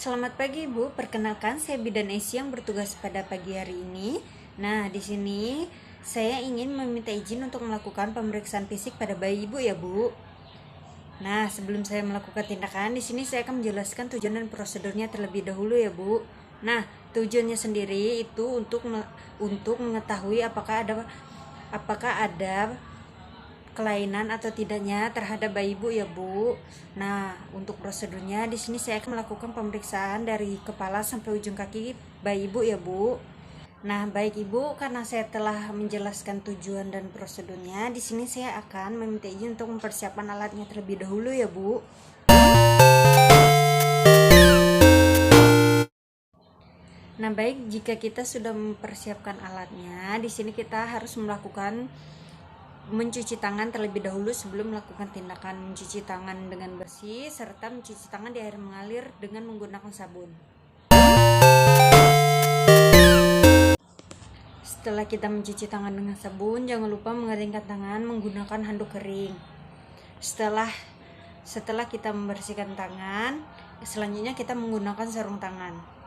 Selamat pagi Ibu, perkenalkan saya Bidan Esi yang bertugas pada pagi hari ini. Nah, di sini saya ingin meminta izin untuk melakukan pemeriksaan fisik pada bayi Ibu ya Bu. Nah, sebelum saya melakukan tindakan, di sini saya akan menjelaskan tujuan dan prosedurnya terlebih dahulu ya Bu. Nah, tujuannya sendiri itu untuk mengetahui apakah ada kelainan atau tidaknya terhadap bayi Ibu ya Bu. Nah, untuk prosedurnya di sini saya akan melakukan pemeriksaan dari kepala sampai ujung kaki bayi Ibu ya Bu. Nah, baik Ibu, karena saya telah menjelaskan tujuan dan prosedurnya, di sini saya akan meminta izin untuk mempersiapkan alatnya terlebih dahulu ya Bu. Nah, baik, jika kita sudah mempersiapkan alatnya, di sini kita harus melakukan mencuci tangan terlebih dahulu sebelum melakukan tindakan mencuci tangan dengan bersih serta mencuci tangan di air mengalir dengan menggunakan sabun. Setelah kita mencuci tangan dengan sabun, jangan lupa mengeringkan tangan menggunakan handuk kering. Setelah kita membersihkan tangan, selanjutnya kita menggunakan sarung tangan.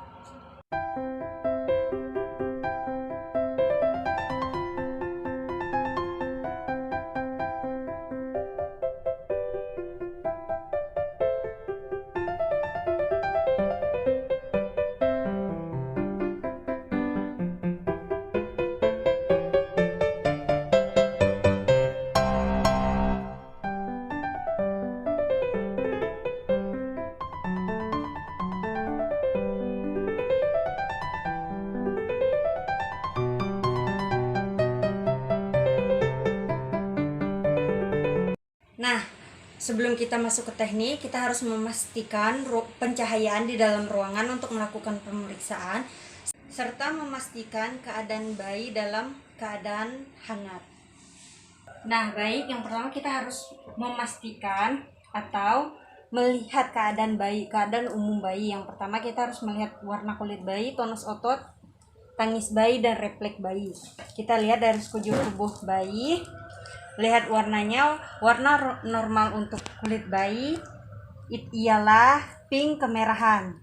Nah, sebelum kita masuk ke teknik, kita harus memastikan pencahayaan di dalam ruangan untuk melakukan pemeriksaan, serta memastikan keadaan bayi dalam keadaan hangat. Nah, baik, yang pertama kita harus memastikan atau melihat keadaan bayi, keadaan umum bayi. Yang pertama kita harus melihat warna kulit bayi, tonus otot, tangis bayi, dan refleks bayi. Kita lihat dari sekujur tubuh bayi. Lihat warnanya, warna normal untuk kulit bayi ialah pink kemerahan.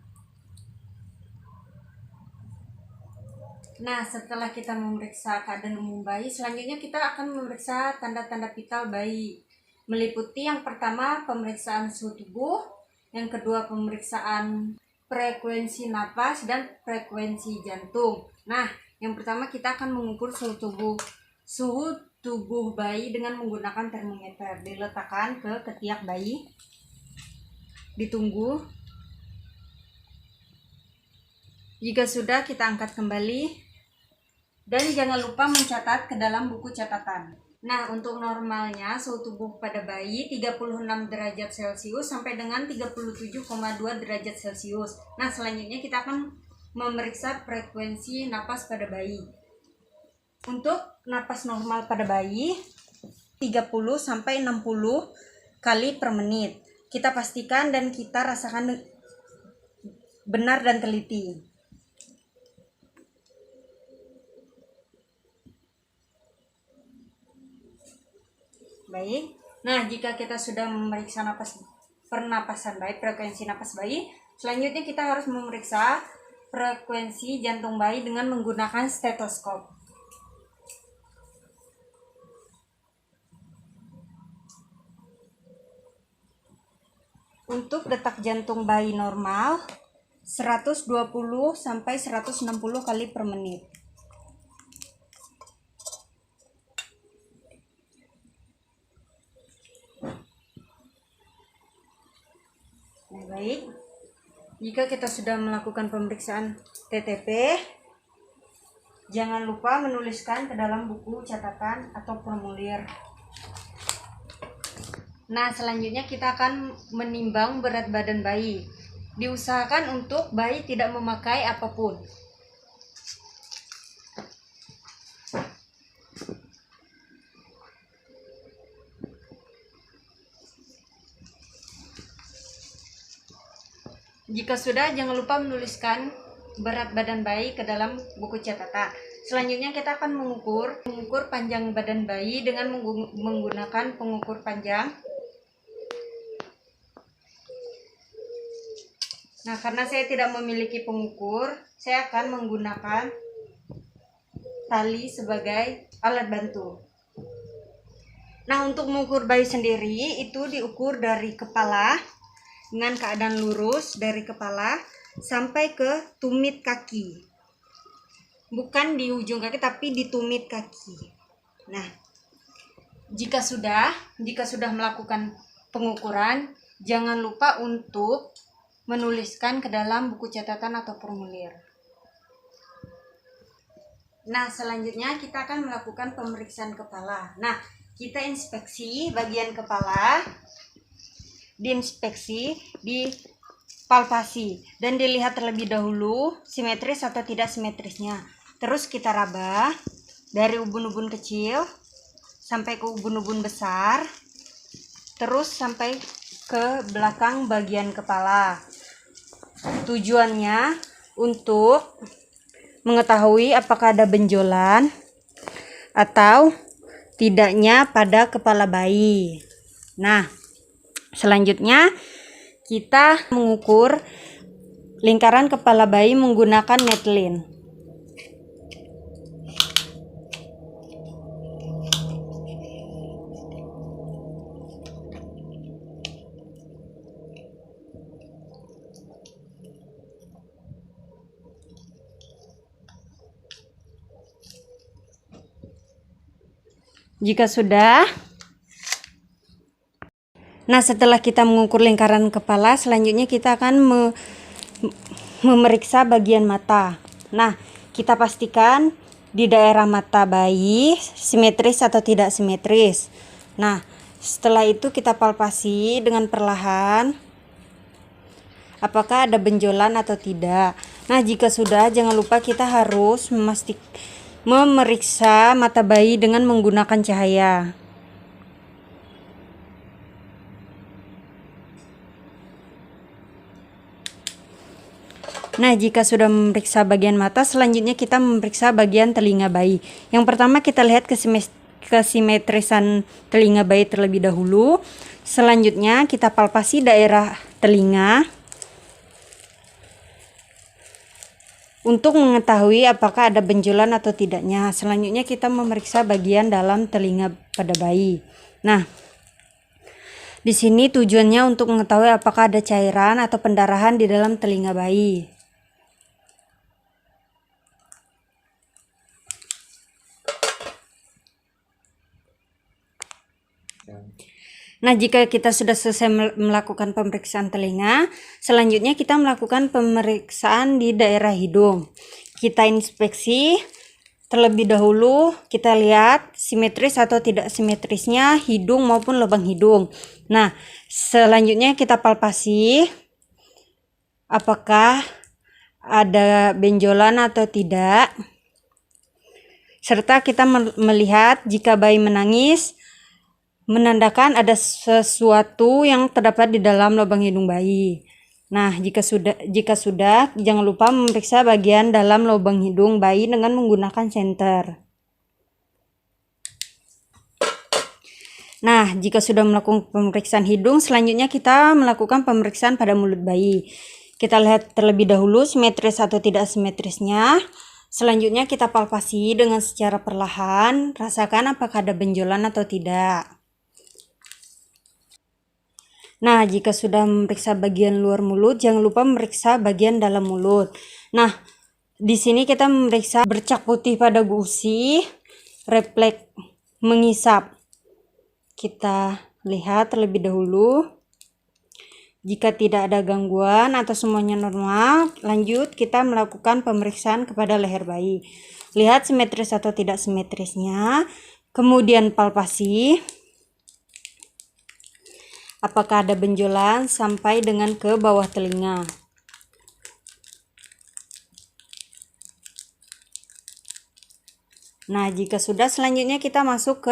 Nah, setelah kita memeriksa keadaan umum bayi, selanjutnya kita akan memeriksa tanda-tanda vital bayi. Meliputi yang pertama pemeriksaan suhu tubuh, yang kedua pemeriksaan frekuensi napas dan frekuensi jantung. Nah, yang pertama kita akan mengukur suhu tubuh bayi dengan menggunakan termometer. Diletakkan ke ketiak bayi. Ditunggu. Jika sudah, kita angkat kembali. Dan jangan lupa mencatat ke dalam buku catatan. Nah, untuk normalnya suhu tubuh pada bayi 36 derajat Celcius sampai dengan 37,2 derajat Celcius. Nah, selanjutnya kita akan memeriksa frekuensi napas pada bayi. Untuk napas normal pada bayi 30 sampai 60 kali per menit. Kita pastikan dan kita rasakan benar dan teliti. Baik. Nah, jika kita sudah memeriksa pernapasan bayi, frekuensi napas bayi, selanjutnya kita harus memeriksa frekuensi jantung bayi dengan menggunakan stetoskop. Untuk detak jantung bayi normal 120 sampai 160 kali per menit. Nah, baik. Jika kita sudah melakukan pemeriksaan TTP, jangan lupa menuliskan ke dalam buku catatan atau formulir. Nah, selanjutnya kita akan menimbang berat badan bayi. Diusahakan untuk bayi tidak memakai apapun. Jika sudah, jangan lupa menuliskan berat badan bayi ke dalam buku catatan. Selanjutnya kita akan mengukur panjang badan bayi dengan menggunakan pengukur panjang. Nah, karena saya tidak memiliki pengukur, saya akan menggunakan tali sebagai alat bantu. Nah, untuk mengukur bayi sendiri itu diukur dari kepala dengan keadaan lurus dari kepala sampai ke tumit kaki. Bukan di ujung kaki tapi di tumit kaki. Nah, jika sudah melakukan pengukuran, jangan lupa untuk menuliskan ke dalam buku catatan atau formulir. Nah, selanjutnya kita akan melakukan pemeriksaan kepala. Nah, kita inspeksi bagian kepala, diinspeksi, dipalpasi, dan dilihat terlebih dahulu simetris atau tidak simetrisnya. Terus kita raba dari ubun-ubun kecil sampai ke ubun-ubun besar, terus sampai ke belakang bagian kepala. Tujuannya untuk mengetahui apakah ada benjolan atau tidaknya pada kepala bayi. Nah, selanjutnya kita mengukur lingkaran kepala bayi menggunakan netlin. Jika sudah, nah setelah kita mengukur lingkaran kepala, selanjutnya kita akan memeriksa bagian mata. Nah, kita pastikan di daerah mata bayi simetris atau tidak simetris. Nah, setelah itu kita palpasi dengan perlahan apakah ada benjolan atau tidak. Nah, jika sudah, jangan lupa kita harus memeriksa mata bayi dengan menggunakan cahaya. Nah, jika sudah memeriksa bagian mata, selanjutnya kita memeriksa bagian telinga bayi. Yang pertama kita lihat kesimetrisan telinga bayi terlebih dahulu. Selanjutnya kita palpasi daerah telinga untuk mengetahui apakah ada benjolan atau tidaknya. Selanjutnya kita memeriksa bagian dalam telinga pada bayi. Nah, di sini tujuannya untuk mengetahui apakah ada cairan atau pendarahan di dalam telinga bayi. Nah, jika kita sudah selesai melakukan pemeriksaan telinga, selanjutnya kita melakukan pemeriksaan di daerah hidung. Kita inspeksi terlebih dahulu, kita lihat simetris atau tidak simetrisnya hidung maupun lubang hidung. Nah, selanjutnya kita palpasi apakah ada benjolan atau tidak. Serta kita melihat jika bayi menangis, menandakan ada sesuatu yang terdapat di dalam lubang hidung bayi. Nah, jika sudah, jangan lupa memeriksa bagian dalam lubang hidung bayi dengan menggunakan senter. Nah, jika sudah melakukan pemeriksaan hidung, selanjutnya kita melakukan pemeriksaan pada mulut bayi. Kita lihat terlebih dahulu simetris atau tidak simetrisnya. Selanjutnya kita palpasi dengan secara perlahan, rasakan apakah ada benjolan atau tidak. Nah, jika sudah memeriksa bagian luar mulut, jangan lupa memeriksa bagian dalam mulut. Nah, di sini kita memeriksa bercak putih pada gusi, refleks mengisap. Kita lihat terlebih dahulu. Jika tidak ada gangguan atau semuanya normal, lanjut kita melakukan pemeriksaan kepada leher bayi. Lihat simetris atau tidak simetrisnya, kemudian palpasi apakah ada benjolan sampai dengan ke bawah telinga. Nah, jika sudah, selanjutnya kita masuk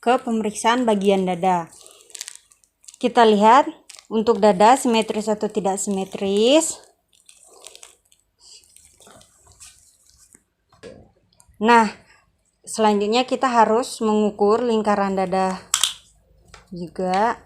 ke pemeriksaan bagian dada. Kita lihat untuk dada simetris atau tidak simetris. Nah, selanjutnya kita harus mengukur lingkaran dada juga.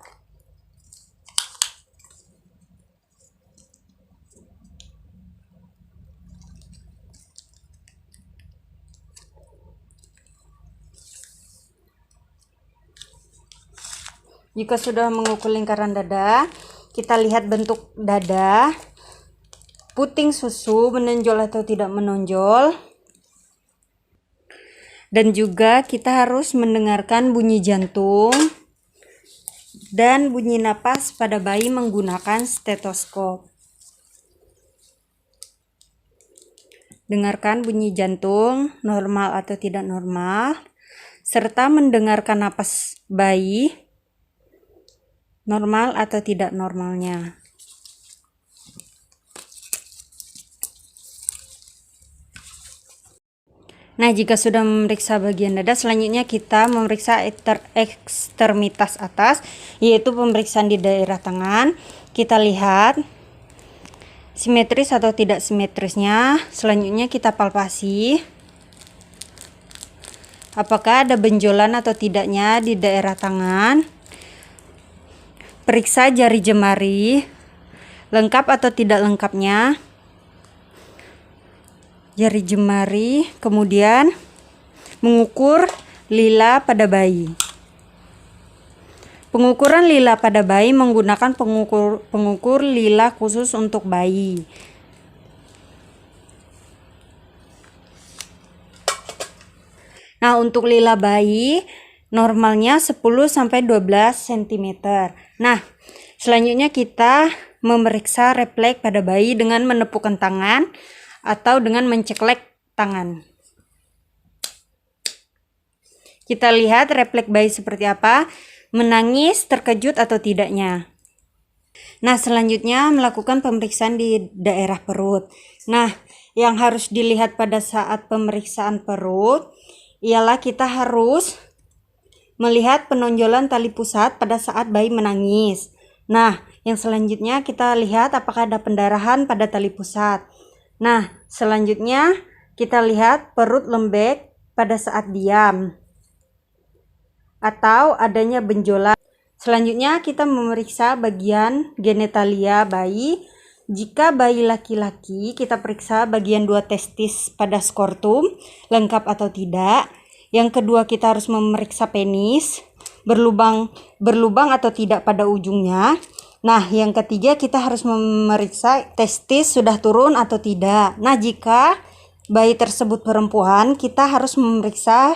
Jika sudah mengukur lingkaran dada, kita lihat bentuk dada, puting susu menonjol atau tidak menonjol. Dan juga kita harus mendengarkan bunyi jantung dan bunyi napas pada bayi menggunakan stetoskop. Dengarkan bunyi jantung, normal atau tidak normal, serta mendengarkan napas bayi, normal atau tidak normalnya. Nah, jika sudah memeriksa bagian dada, selanjutnya kita memeriksa ekstremitas atas, yaitu pemeriksaan di daerah tangan. Kita lihat simetris atau tidak simetrisnya. Selanjutnya kita palpasi apakah ada benjolan atau tidaknya di daerah tangan. Periksa jari jemari, lengkap atau tidak lengkapnya jari jemari, kemudian mengukur lila pada bayi. Pengukuran lila pada bayi menggunakan pengukur lila khusus untuk bayi. Nah, untuk lila bayi normalnya 10-12 cm. Nah, selanjutnya kita memeriksa refleks pada bayi dengan menepukkan tangan atau dengan menceklek tangan. Kita lihat refleks bayi seperti apa, menangis, terkejut atau tidaknya. Nah, selanjutnya melakukan pemeriksaan di daerah perut. Nah, yang harus dilihat pada saat pemeriksaan perut ialah kita harus melihat penonjolan tali pusat pada saat bayi menangis. Nah, yang selanjutnya kita lihat apakah ada pendarahan pada tali pusat. Nah, selanjutnya kita lihat perut lembek pada saat diam atau adanya benjolan. Selanjutnya kita memeriksa bagian genitalia bayi. Jika bayi laki-laki, kita periksa bagian 2 testis pada skortum, lengkap atau tidak. Yang kedua, kita harus memeriksa penis, berlubang atau tidak pada ujungnya. Nah, yang ketiga, kita harus memeriksa testis sudah turun atau tidak. Nah, jika bayi tersebut perempuan, kita harus memeriksa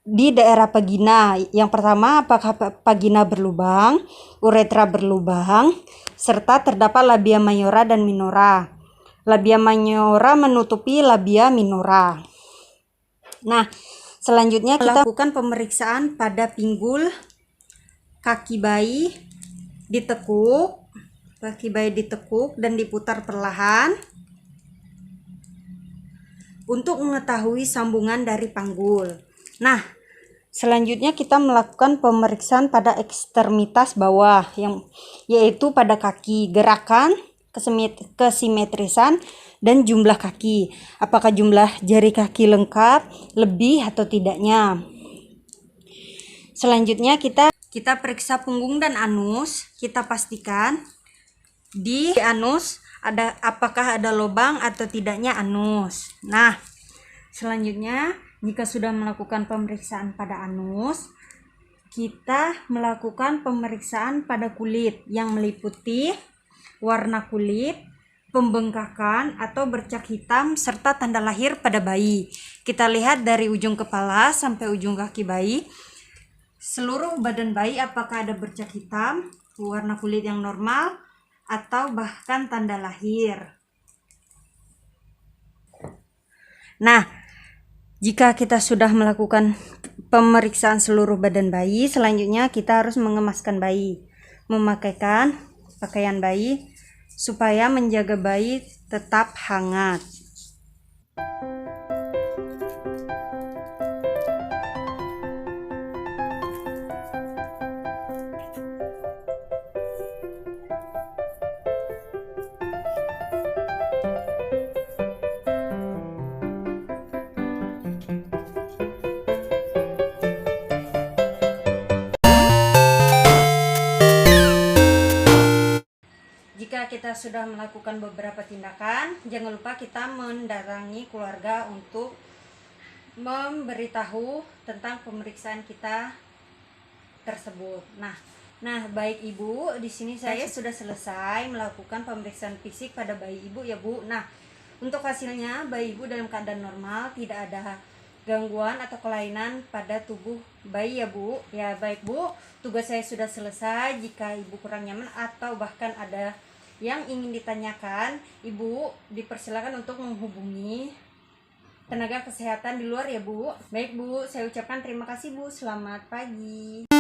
di daerah vagina. Yang pertama, apakah vagina berlubang, uretra berlubang, serta terdapat labia mayora dan minora. Labia mayora menutupi labia minora. Nah, selanjutnya kita lakukan pemeriksaan pada pinggul kaki bayi, ditekuk, kaki bayi ditekuk dan diputar perlahan untuk mengetahui sambungan dari panggul. Nah, selanjutnya kita melakukan pemeriksaan pada ekstremitas bawah, yaitu pada kaki, gerakan, kesimetrisan, dan jumlah kaki. Apakah jumlah jari kaki lengkap, lebih atau tidaknya. Selanjutnya kita periksa punggung dan anus. Kita pastikan di anus apakah ada lubang atau tidaknya anus. Nah, selanjutnya jika sudah melakukan pemeriksaan pada anus, kita melakukan pemeriksaan pada kulit yang meliputi warna kulit, pembengkakan atau bercak hitam, serta tanda lahir pada bayi. Kita lihat dari ujung kepala sampai ujung kaki bayi, seluruh badan bayi apakah ada bercak hitam, warna kulit yang normal, atau bahkan tanda lahir. Nah, jika kita sudah melakukan pemeriksaan seluruh badan bayi, selanjutnya kita harus mengemaskan bayi, memakaikan pakaian bayi supaya menjaga bayi tetap hangat. Jika kita sudah melakukan beberapa tindakan, jangan lupa kita mendatangi keluarga untuk memberitahu tentang pemeriksaan kita tersebut. Nah, Nah, baik Ibu, di sini saya sudah selesai melakukan pemeriksaan fisik pada bayi Ibu ya Bu. Nah, untuk hasilnya bayi Ibu dalam keadaan normal, tidak ada gangguan atau kelainan pada tubuh bayi ya Bu. Ya, baik Bu, tugas saya sudah selesai. Jika Ibu kurang nyaman atau bahkan ada yang ingin ditanyakan, Ibu dipersilakan untuk menghubungi tenaga kesehatan di luar ya Bu. Baik Bu, saya ucapkan terima kasih Bu. Selamat pagi.